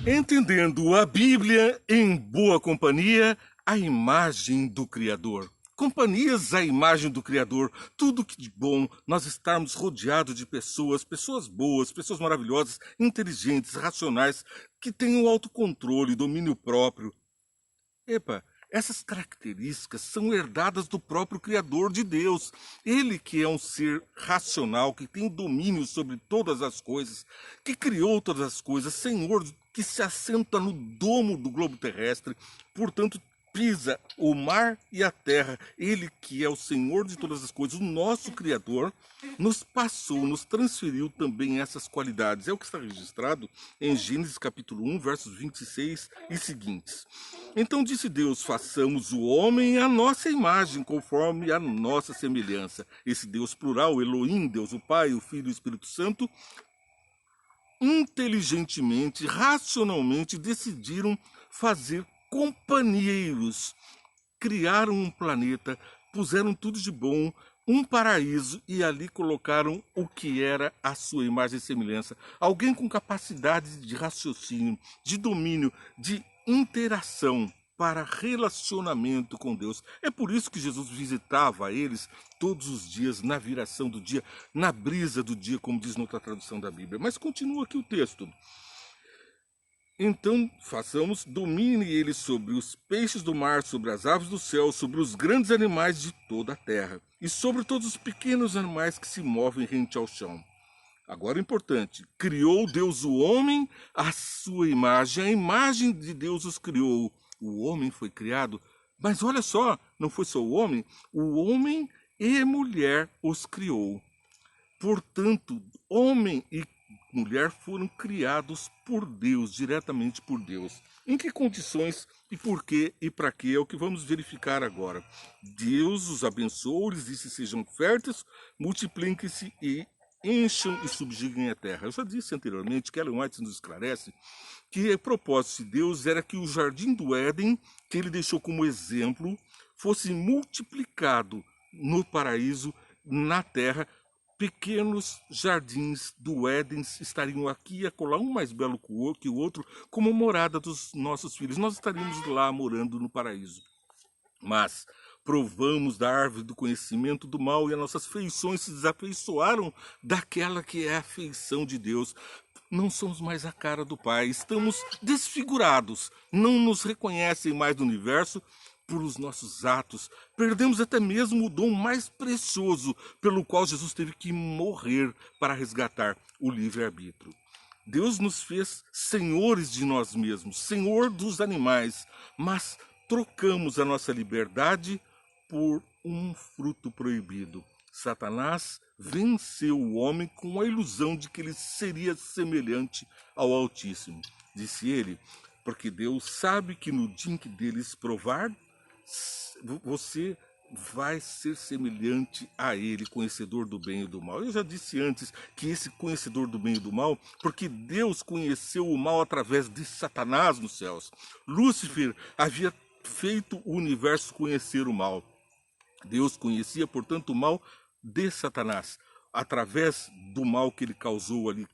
Entendendo a Bíblia em boa companhia, a imagem do Criador. Companhias à imagem do Criador, tudo que de bom nós estarmos rodeados de pessoas boas, pessoas maravilhosas, inteligentes, racionais, que tenham autocontrole, domínio próprio. Epa, essas características são herdadas do próprio Criador de Deus. Ele que é um ser racional, que tem domínio sobre todas as coisas, que criou todas as coisas, Senhor que se assenta no domo do globo terrestre, portanto pisa o mar e a terra. Ele que é o Senhor de todas as coisas, o nosso Criador, nos passou, nos transferiu também essas qualidades. É o que está registrado em Gênesis capítulo 1, versos 26 e seguintes. Então disse Deus, façamos o homem à nossa imagem, conforme a nossa semelhança. Esse Deus plural, Elohim, Deus o Pai, o Filho e o Espírito Santo, inteligentemente, racionalmente decidiram fazer companheiros, criaram um planeta, puseram tudo de bom, um paraíso, e ali colocaram o que era a sua imagem e semelhança. Alguém com capacidade de raciocínio, de domínio, de interação para relacionamento com Deus. É por isso que Jesus visitava eles todos os dias, na viração do dia, na brisa do dia, como diz noutra tradução da Bíblia. Mas continua aqui o texto. Então façamos, domine ele sobre os peixes do mar, sobre as aves do céu, sobre os grandes animais de toda a terra, e sobre todos os pequenos animais que se movem rente ao chão. Agora importante, criou Deus o homem à sua imagem, a imagem de Deus os criou. O homem foi criado, mas olha só, não foi só o homem e mulher os criou. Portanto, homem e mulher foram criados por Deus, diretamente por Deus. Em que condições e por quê e para quê é o que vamos verificar agora. Deus os abençoou, lhes disse, sejam férteis, multipliquem-se e encham e subjuguem a terra. Eu já disse anteriormente, que Ellen White nos esclarece, que o propósito de Deus era que o jardim do Éden, que ele deixou como exemplo, fosse multiplicado no paraíso, na terra. Pequenos jardins do Éden estariam aqui e acolá, um mais belo que o outro, como morada dos nossos filhos. Nós estaríamos lá morando no paraíso. Mas provamos da árvore do conhecimento do mal e as nossas feições se desafeiçoaram daquela que é a feição de Deus. Não somos mais a cara do Pai, estamos desfigurados, não nos reconhecem mais no universo por os nossos atos. Perdemos até mesmo o dom mais precioso pelo qual Jesus teve que morrer para resgatar o livre-arbítrio. Deus nos fez senhores de nós mesmos, senhor dos animais, mas trocamos a nossa liberdade por um fruto proibido. Satanás venceu o homem com a ilusão de que ele seria semelhante ao Altíssimo. Disse ele, porque Deus sabe que no dia em que deles provar, você vai ser semelhante a ele, conhecedor do bem e do mal. Eu já disse antes que esse conhecedor do bem e do mal, porque Deus conheceu o mal através de Satanás nos céus. Lúcifer havia feito o universo conhecer o mal. Deus conhecia, portanto, o mal de Satanás, através do mal que ele causou ali,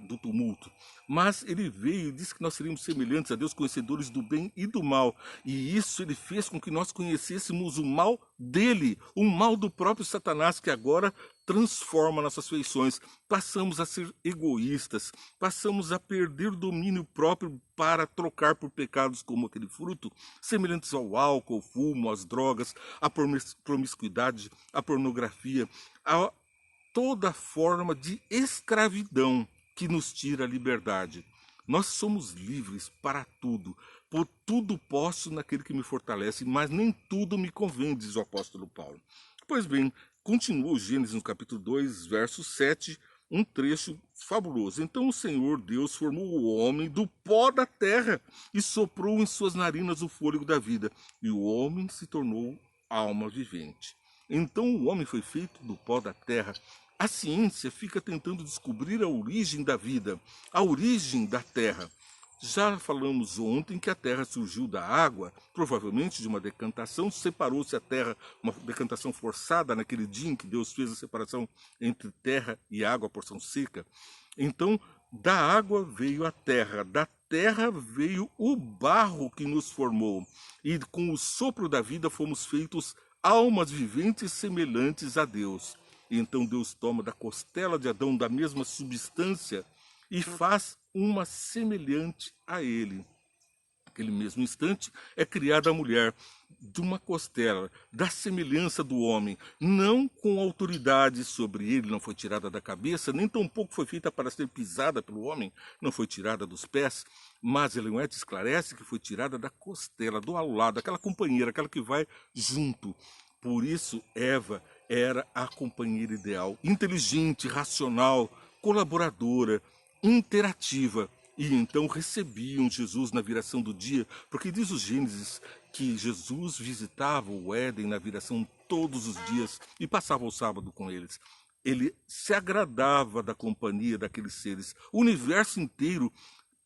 do tumulto. Mas ele veio e disse que nós seríamos semelhantes a Deus, conhecedores do bem e do mal. E isso ele fez com que nós conhecêssemos o mal dele, o mal do próprio Satanás, que agora transforma nossas feições. Passamos a ser egoístas, passamos a perder o domínio próprio para trocar por pecados como aquele fruto, semelhantes ao álcool, ao fumo, às drogas, à promiscuidade, à pornografia, a toda forma de escravidão que nos tira a liberdade. Nós somos livres para tudo. Por tudo posso naquele que me fortalece, mas nem tudo me convém, diz o apóstolo Paulo. Pois bem, continua o Gênesis no capítulo 2, verso 7, um trecho fabuloso. Então o Senhor Deus formou o homem do pó da terra e soprou em suas narinas o fôlego da vida, e o homem se tornou alma vivente. Então o homem foi feito do pó da terra. A ciência fica tentando descobrir a origem da vida, a origem da terra. Já falamos ontem que a terra surgiu da água, provavelmente de uma decantação, separou-se a terra, uma decantação forçada naquele dia em que Deus fez a separação entre terra e água, a porção seca. Então, da água veio a terra, da terra veio o barro que nos formou, e com o sopro da vida fomos feitos almas viventes semelhantes a Deus. E então Deus toma da costela de Adão, da mesma substância, e faz uma semelhante a ele. Naquele mesmo instante é criada a mulher, de uma costela, da semelhança do homem, não com autoridade sobre ele, não foi tirada da cabeça, nem tampouco foi feita para ser pisada pelo homem, não foi tirada dos pés, mas Ellen White esclarece que foi tirada da costela, do ao lado, aquela companheira, aquela que vai junto. Por isso, Eva era a companheira ideal, inteligente, racional, colaboradora, interativa. E então recebiam Jesus na viração do dia, porque diz o Gênesis que Jesus visitava o Éden na viração todos os dias e passava o sábado com eles. Ele se agradava da companhia daqueles seres. O universo inteiro,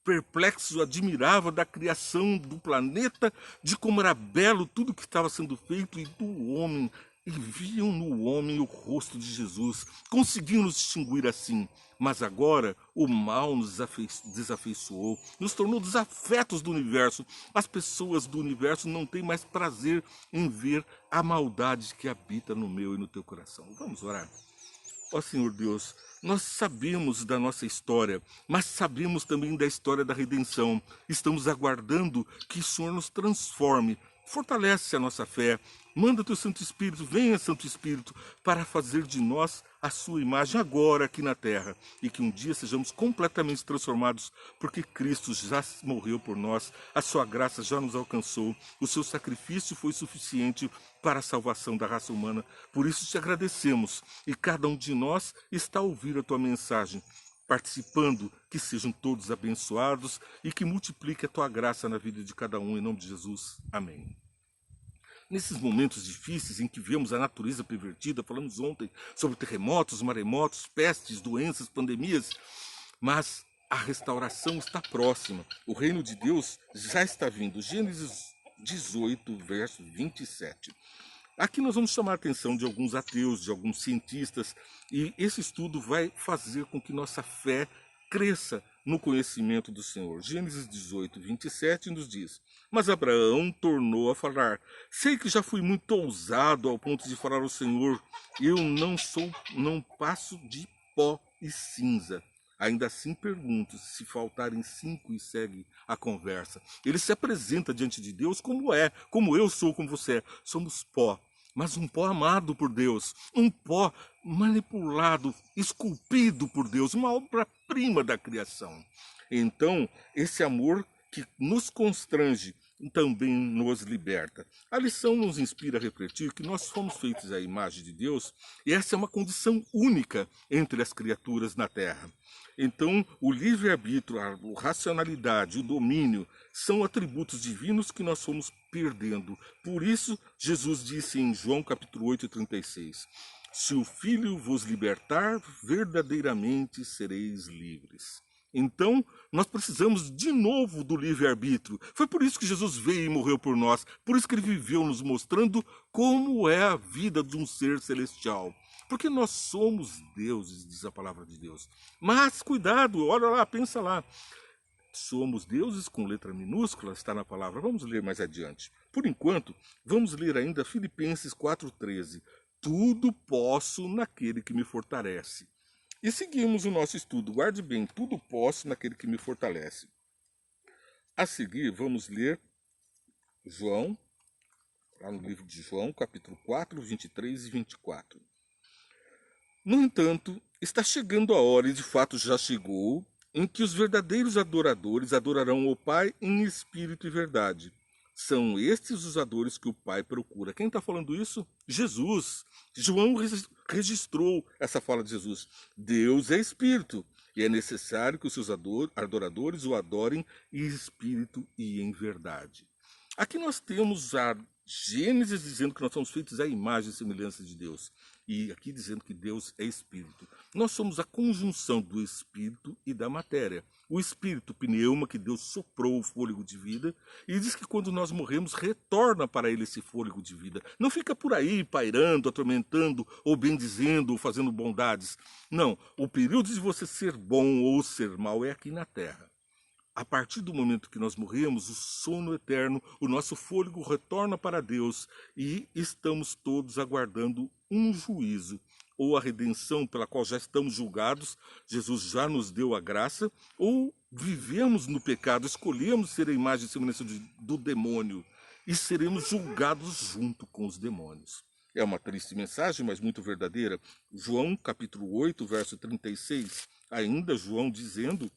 perplexo, admirava da criação do planeta, de como era belo tudo que estava sendo feito e do homem. E viam no homem o rosto de Jesus, conseguiam nos distinguir assim. Mas agora o mal nos desafeiçoou, nos tornou desafetos do universo. As pessoas do universo não têm mais prazer em ver a maldade que habita no meu e no teu coração. Vamos orar. Ó Senhor Deus, nós sabemos da nossa história, mas sabemos também da história da redenção. Estamos aguardando que o Senhor nos transforme. Fortalece a nossa fé. Manda o teu Santo Espírito, venha Santo Espírito, para fazer de nós a sua imagem agora aqui na terra. E que um dia sejamos completamente transformados, porque Cristo já morreu por nós, a sua graça já nos alcançou, o seu sacrifício foi suficiente para a salvação da raça humana. Por isso te agradecemos, e cada um de nós está a ouvir a tua mensagem, participando, que sejam todos abençoados e que multiplique a tua graça na vida de cada um, em nome de Jesus. Amém. Nesses momentos difíceis em que vemos a natureza pervertida, falamos ontem sobre terremotos, maremotos, pestes, doenças, pandemias, mas a restauração está próxima. O reino de Deus já está vindo. Gênesis 18, verso 27. Aqui nós vamos chamar a atenção de alguns ateus, de alguns cientistas, e esse estudo vai fazer com que nossa fé cresça no conhecimento do Senhor. Gênesis 18, 27 nos diz: Mas Abraão tornou a falar: Sei que já fui muito ousado ao ponto de falar ao Senhor, eu não passo de pó e cinza. Ainda assim pergunto, se faltarem 5 e segue a conversa. Ele se apresenta diante de Deus como é, como eu sou, como você é. Somos pó, mas um pó amado por Deus, um pó manipulado, esculpido por Deus, uma obra-prima da criação. Então, esse amor que nos constrange também nos liberta. A lição nos inspira a refletir que nós fomos feitos à imagem de Deus e essa é uma condição única entre as criaturas na Terra. Então, o livre-arbítrio, a racionalidade, o domínio são atributos divinos que nós fomos perdendo. Por isso, Jesus disse em João capítulo 8, 36, Se o Filho vos libertar, verdadeiramente sereis livres. Então, nós precisamos de novo do livre-arbítrio. Foi por isso que Jesus veio e morreu por nós. Por isso que ele viveu nos mostrando como é a vida de um ser celestial. Porque nós somos deuses, diz a palavra de Deus. Mas cuidado, olha lá, pensa lá. Somos deuses com letra minúscula, está na palavra. Vamos ler mais adiante. Por enquanto, vamos ler ainda Filipenses 4,13. Tudo posso naquele que me fortalece. E seguimos o nosso estudo. Guarde bem, tudo posso naquele que me fortalece. A seguir, vamos ler João, lá no livro de João, capítulo 4, 23 e 24. No entanto, está chegando a hora, e de fato já chegou, em que os verdadeiros adoradores adorarão o Pai em espírito e verdade. São estes os adoradores que o Pai procura. Quem está falando isso? Jesus. João registrou essa fala de Jesus. Deus é espírito e é necessário que os seus adoradores o adorem em espírito e em verdade. Aqui nós temos Gênesis dizendo que nós somos feitos à imagem e semelhança de Deus. E aqui dizendo que Deus é espírito. Nós somos a conjunção do espírito e da matéria. O espírito, pneuma, que Deus soprou o fôlego de vida, e diz que quando nós morremos, retorna para ele esse fôlego de vida. Não fica por aí pairando, atormentando, ou bendizendo, ou fazendo bondades. Não, o período de você ser bom ou ser mal é aqui na terra. A partir do momento que nós morremos, o sono eterno, o nosso fôlego retorna para Deus e estamos todos aguardando um juízo ou a redenção pela qual já estamos julgados. Jesus já nos deu a graça, ou vivemos no pecado, escolhemos ser a imagem e semelhança do demônio e seremos julgados junto com os demônios. É uma triste mensagem, mas muito verdadeira. João capítulo 8, verso 36, ainda João dizendo,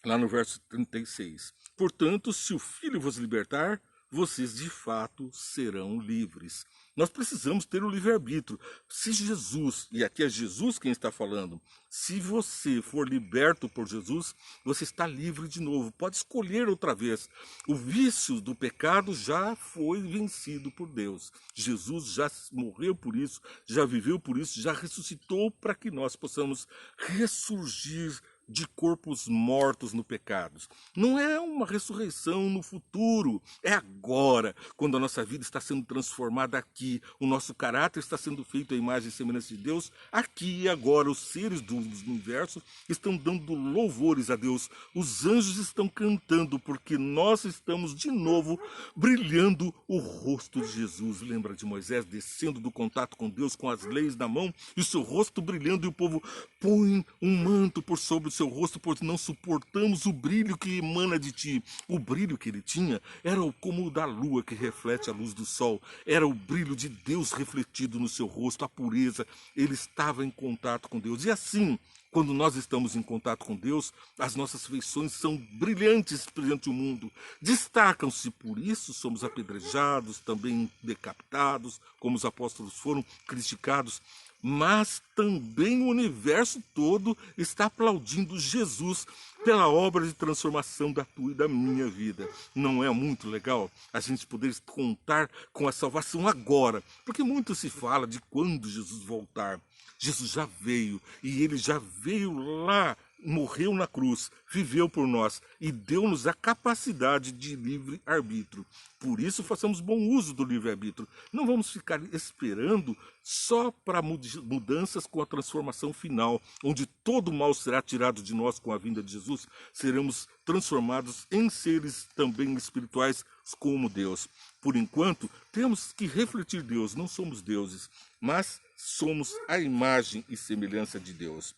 lá no verso 36. Portanto, se o Filho vos libertar, vocês de fato serão livres. Nós precisamos ter o livre-arbítrio. Se Jesus, e aqui é Jesus quem está falando, se você for liberto por Jesus, você está livre de novo. Pode escolher outra vez. O vício do pecado já foi vencido por Deus. Jesus já morreu por isso, já viveu por isso, já ressuscitou para que nós possamos ressurgir de corpos mortos no pecado. Não é uma ressurreição no futuro, é agora, quando a nossa vida está sendo transformada aqui, o nosso caráter está sendo feito à imagem e semelhança de Deus, aqui e agora. Os seres do universo estão dando louvores a Deus, os anjos estão cantando, porque nós estamos de novo brilhando o rosto de Jesus. Lembra de Moisés descendo do contato com Deus com as leis na mão e o seu rosto brilhando, e o povo põe um manto por sobre o seu rosto, pois não suportamos o brilho que emana de ti. O brilho que ele tinha era como o da lua que reflete a luz do sol, era o brilho de Deus refletido no seu rosto, a pureza. Ele estava em contato com Deus. E assim, quando nós estamos em contato com Deus, as nossas feições são brilhantes perante o mundo, destacam-se. Por isso somos apedrejados, também decapitados, como os apóstolos foram criticados. Mas também o universo todo está aplaudindo Jesus pela obra de transformação da tua e da minha vida. Não é muito legal a gente poder contar com a salvação agora? Porque muito se fala de quando Jesus voltar. Jesus já veio, e ele já veio lá, morreu na cruz, viveu por nós e deu-nos a capacidade de livre-arbítrio. Por isso, façamos bom uso do livre-arbítrio. Não vamos ficar esperando só para mudanças com a transformação final, onde todo o mal será tirado de nós com a vinda de Jesus. Seremos transformados em seres também espirituais como Deus. Por enquanto, temos que refletir Deus. Não somos deuses, mas somos a imagem e semelhança de Deus.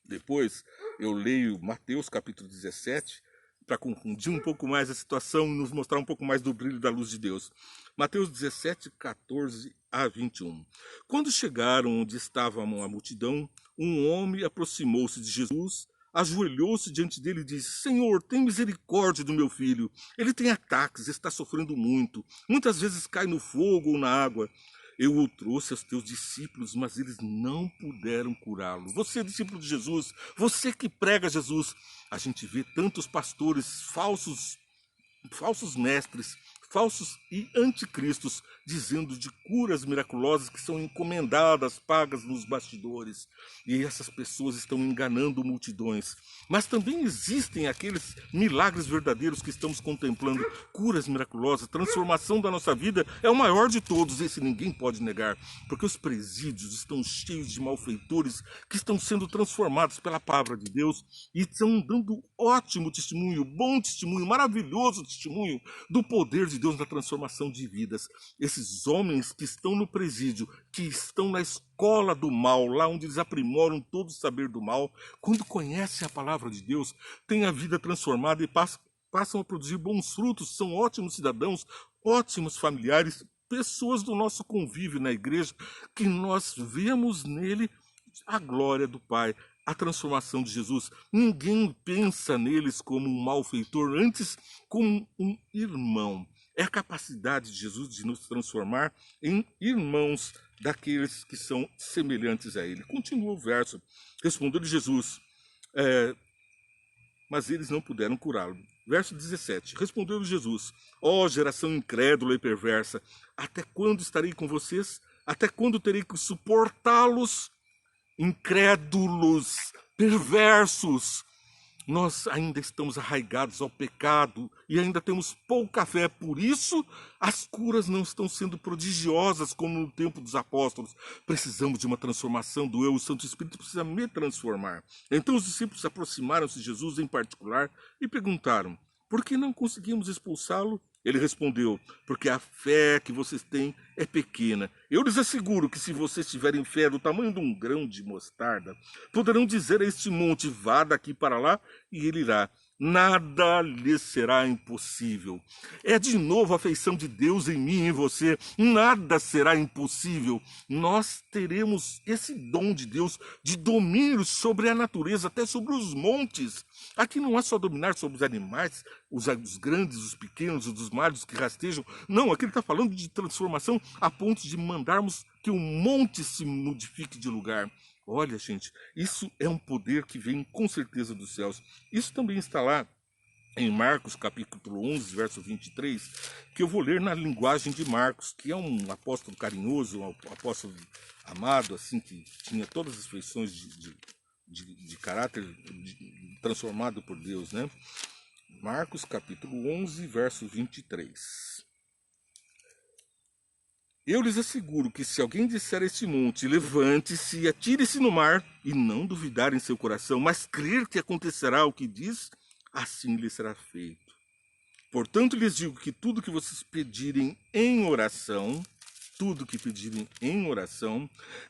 Depois eu leio Mateus capítulo 17, para confundir um pouco mais a situação e nos mostrar um pouco mais do brilho da luz de Deus. Mateus 17, 14 a 21. Quando chegaram onde estava a multidão, um homem aproximou-se de Jesus, ajoelhou-se diante dele e disse: Senhor, tem misericórdia do meu filho. Ele tem ataques, está sofrendo muito. Muitas vezes cai no fogo ou na água. Eu o trouxe aos teus discípulos, mas eles não puderam curá-lo. Você é discípulo de Jesus, você que prega Jesus. A gente vê tantos pastores falsos mestres, falsos e anticristos, dizendo de curas miraculosas que são encomendadas, pagas nos bastidores. E essas pessoas estão enganando multidões. Mas também existem aqueles milagres verdadeiros que estamos contemplando, curas miraculosas, transformação da nossa vida é o maior de todos, esse ninguém pode negar, porque os presídios estão cheios de malfeitores que estão sendo transformados pela palavra de Deus e estão dando ótimo testemunho, bom testemunho, maravilhoso testemunho do poder de Deus na transformação de vidas. Esses homens que estão no presídio, que estão na escola do mal, lá onde eles aprimoram todo o saber do mal, quando conhecem a palavra de Deus, têm a vida transformada e passam a produzir bons frutos, são ótimos cidadãos, ótimos familiares, pessoas do nosso convívio na igreja, que nós vemos nele a glória do Pai, a transformação de Jesus. Ninguém pensa neles como um malfeitor, antes como um irmão. É a capacidade de Jesus de nos transformar em irmãos daqueles que são semelhantes a ele. Continua o verso. Respondeu-lhe Jesus, mas eles não puderam curá-lo. Verso 17. Respondeu Jesus: ó geração incrédula e perversa, até quando estarei com vocês? Até quando terei que suportá-los? Incrédulos, perversos. Nós ainda estamos arraigados ao pecado e ainda temos pouca fé. Por isso, as curas não estão sendo prodigiosas como no tempo dos apóstolos. Precisamos de uma transformação do eu. O Santo Espírito precisa me transformar. Então os discípulos aproximaram-se de Jesus em particular e perguntaram: por que não conseguimos expulsá-lo? Ele respondeu: porque a fé que vocês têm é pequena. Eu lhes asseguro que se vocês tiverem fé do tamanho de um grão de mostarda, poderão dizer a este monte: vá daqui para lá, e ele irá. Nada lhes será impossível. É de novo a feição de Deus em mim e em você. Nada será impossível. Nós teremos esse dom de Deus de domínio sobre a natureza, até sobre os montes. Aqui não é só dominar sobre os animais, os grandes, os pequenos, os mares que rastejam. Não, aqui ele está falando de transformação a ponto de mandarmos que o monte se modifique de lugar. Olha, gente, isso é um poder que vem com certeza dos céus. Isso também está lá em Marcos, capítulo 11, verso 23, que eu vou ler na linguagem de Marcos, que é um apóstolo carinhoso, um apóstolo amado, assim, que tinha todas as feições de caráter transformado por Deus, né? Marcos, capítulo 11, verso 23. Eu lhes asseguro que se alguém disser a este monte: levante-se e atire-se no mar, e não duvidar em seu coração, mas crer que acontecerá o que diz, assim lhe será feito. Portanto, lhes digo que tudo que vocês pedirem em oração,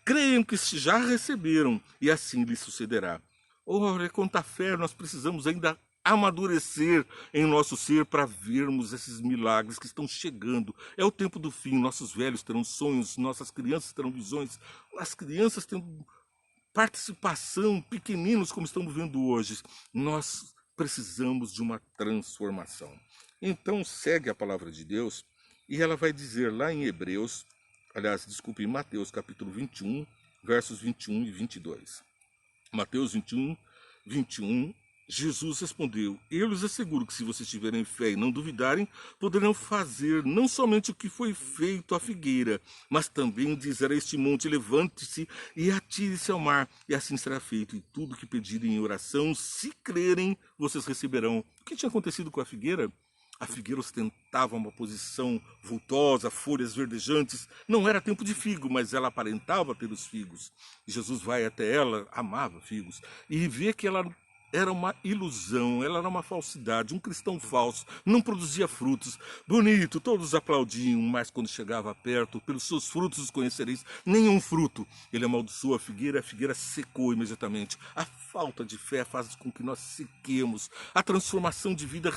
creiam que já receberam, e assim lhes sucederá. Olha, quanta fé nós precisamos ainda amadurecer em nosso ser para vermos esses milagres que estão chegando. É o tempo do fim, nossos velhos terão sonhos, nossas crianças terão visões, as crianças terão participação, pequeninos como estamos vendo hoje. Nós precisamos de uma transformação. Então segue a palavra de Deus e ela vai dizer lá em em Mateus capítulo 21, versos 21 e 22. Mateus 21, 21, Jesus respondeu: eu lhes asseguro que se vocês tiverem fé e não duvidarem, poderão fazer não somente o que foi feito à figueira, mas também dizer a este monte: levante-se e atire-se ao mar, e assim será feito. E tudo que pedirem em oração, se crerem, vocês receberão. O que tinha acontecido com a figueira? A figueira ostentava uma posição vultosa, folhas verdejantes. Não era tempo de figo, mas ela aparentava ter os figos. E Jesus vai até ela, amava figos, e vê que ela era uma ilusão, ela era uma falsidade, um cristão falso, não produzia frutos. Bonito, todos aplaudiam, mas quando chegava perto, pelos seus frutos os conhecereis. Nenhum fruto. Ele amaldiçoou a figueira secou imediatamente. A falta de fé faz com que nós sequemos. A transformação de vida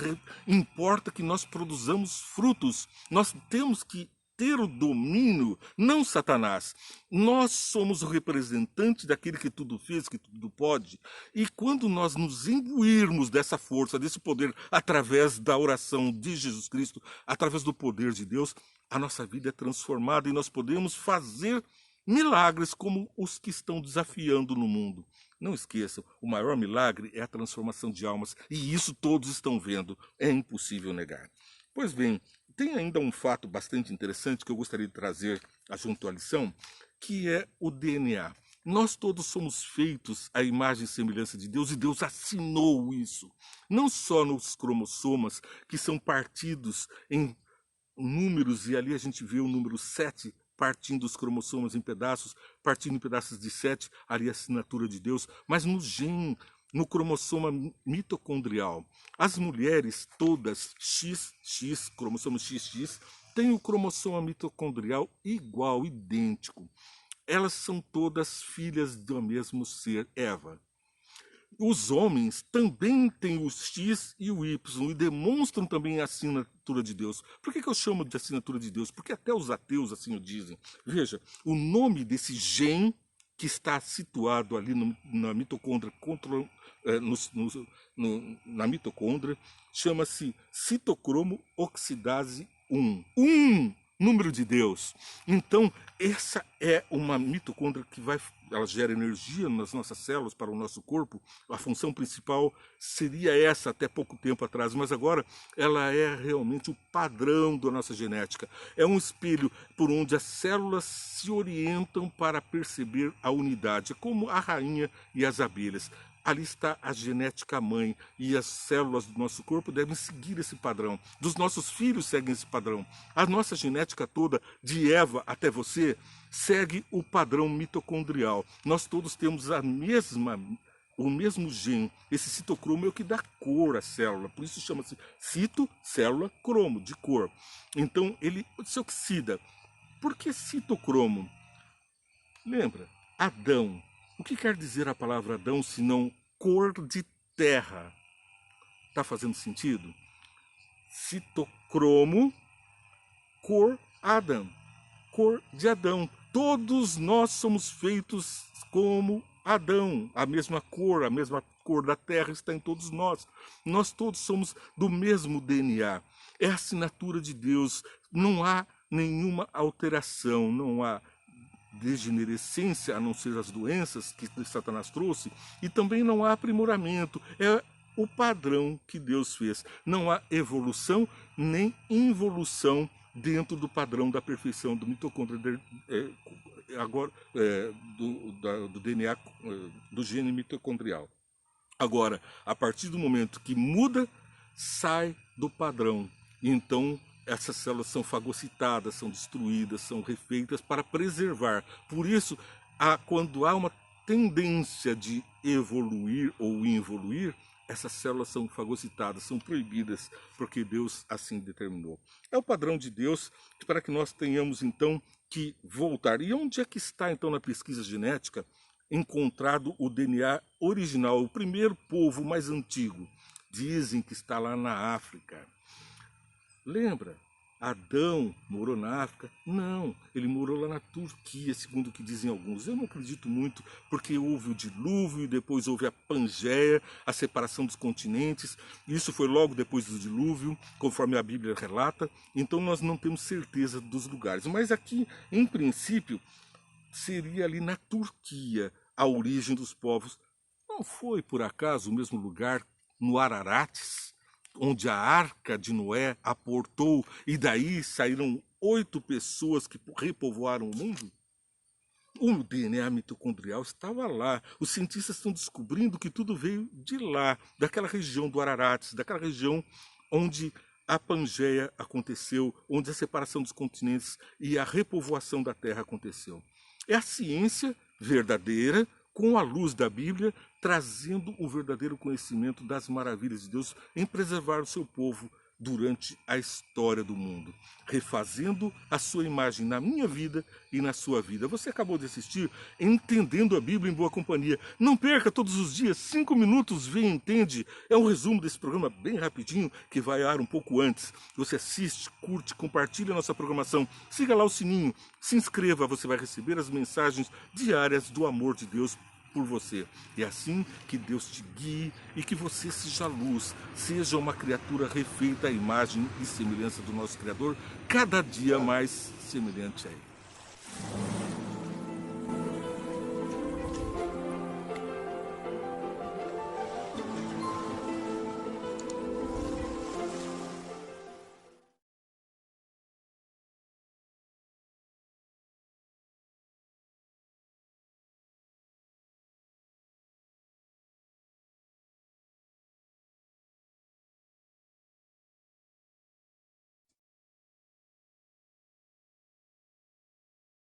importa que nós produzamos frutos. Nós temos que ter o domínio, não Satanás. Nós somos o representante daquele que tudo fez, que tudo pode. E quando nós nos imbuirmos dessa força, desse poder, através da oração de Jesus Cristo, através do poder de Deus, a nossa vida é transformada e nós podemos fazer milagres como os que estão desafiando no mundo. Não esqueçam, o maior milagre é a transformação de almas, e isso todos estão vendo, é impossível negar. Pois bem, tem ainda um fato bastante interessante que eu gostaria de trazer junto à lição, que é o DNA. Nós todos somos feitos à imagem e semelhança de Deus, e Deus assinou isso. Não só nos cromossomas, que são partidos em números, e ali a gente vê o número 7 partindo os cromossomas em pedaços, partindo em pedaços de 7, ali a assinatura de Deus, mas no gene, no cromossoma mitocondrial. As mulheres todas, cromossomo XX, têm o cromossoma mitocondrial igual, idêntico. Elas são todas filhas do mesmo ser, Eva. Os homens também têm o X e o Y e demonstram também a assinatura de Deus. Por que eu chamo de assinatura de Deus? Porque até os ateus assim o dizem. Veja, o nome desse gene que está situado ali na mitocôndria, na mitocôndria, chama-se citocromo oxidase 1. Número de Deus. Então, essa é uma mitocôndria que vai ela gera energia nas nossas células para o nosso corpo. A função principal seria essa até pouco tempo atrás, mas agora ela é realmente o padrão da nossa genética. É um espelho por onde as células se orientam para perceber a unidade, como a rainha e as abelhas. Ali está a genética mãe e as células do nosso corpo devem seguir esse padrão. Dos nossos filhos seguem esse padrão. A nossa genética toda, de Eva até você, segue o padrão mitocondrial. Nós todos temos o mesmo gene. Esse citocromo é o que dá cor à célula. Por isso chama-se cito, célula, cromo, de cor. Então ele se oxida. Por que citocromo? Lembra? Adão. O que quer dizer a palavra Adão, senão cor de terra? Está fazendo sentido? Citocromo, cor Adão. Cor de Adão. Todos nós somos feitos como Adão. A mesma cor da terra está em todos nós. Nós todos somos do mesmo DNA. É a assinatura de Deus. Não há nenhuma alteração, não há degenerescência, a não ser as doenças que Satanás trouxe, e também não há aprimoramento. É o padrão que Deus fez. Não há evolução nem involução dentro do padrão da perfeição do mitocôndrio, do DNA, do gene mitocondrial. Agora, a partir do momento que muda, sai do padrão. E então essas células são fagocitadas, são destruídas, são refeitas para preservar. Por isso, quando há uma tendência de evoluir ou involuir, essas células são fagocitadas, são proibidas, porque Deus assim determinou. É o padrão de Deus para que nós tenhamos, então, que voltar. E onde é que está, então, na pesquisa genética, encontrado o DNA original, o primeiro povo mais antigo? Dizem que está lá na África. Lembra? Adão morou na África? Não, ele morou lá na Turquia, segundo o que dizem alguns. Eu não acredito muito, porque houve o dilúvio e depois houve a Pangeia, a separação dos continentes. Isso foi logo depois do dilúvio, conforme a Bíblia relata. Então nós não temos certeza dos lugares. Mas aqui, em princípio, seria ali na Turquia a origem dos povos. Não foi, por acaso, o mesmo lugar no Ararates, onde a arca de Noé aportou e daí saíram 8 pessoas que repovoaram o mundo? O DNA mitocondrial estava lá. Os cientistas estão descobrindo que tudo veio de lá, daquela região do Ararates, daquela região onde a Pangeia aconteceu, onde a separação dos continentes e a repovoação da Terra aconteceu. É a ciência verdadeira, com a luz da Bíblia, trazendo o verdadeiro conhecimento das maravilhas de Deus em preservar o seu povo durante a história do mundo, refazendo a sua imagem na minha vida e na sua vida. Você acabou de assistir Entendendo a Bíblia em Boa Companhia. Não perca todos os dias, 5 minutos, vê e entende. É um resumo desse programa bem rapidinho, que vai ao ar um pouco antes. Você assiste, curte, compartilha a nossa programação, siga lá o sininho, se inscreva, você vai receber as mensagens diárias do amor de Deus por você. É assim que Deus te guie e que você seja luz, seja uma criatura refeita à imagem e semelhança do nosso Criador, cada dia mais semelhante a Ele.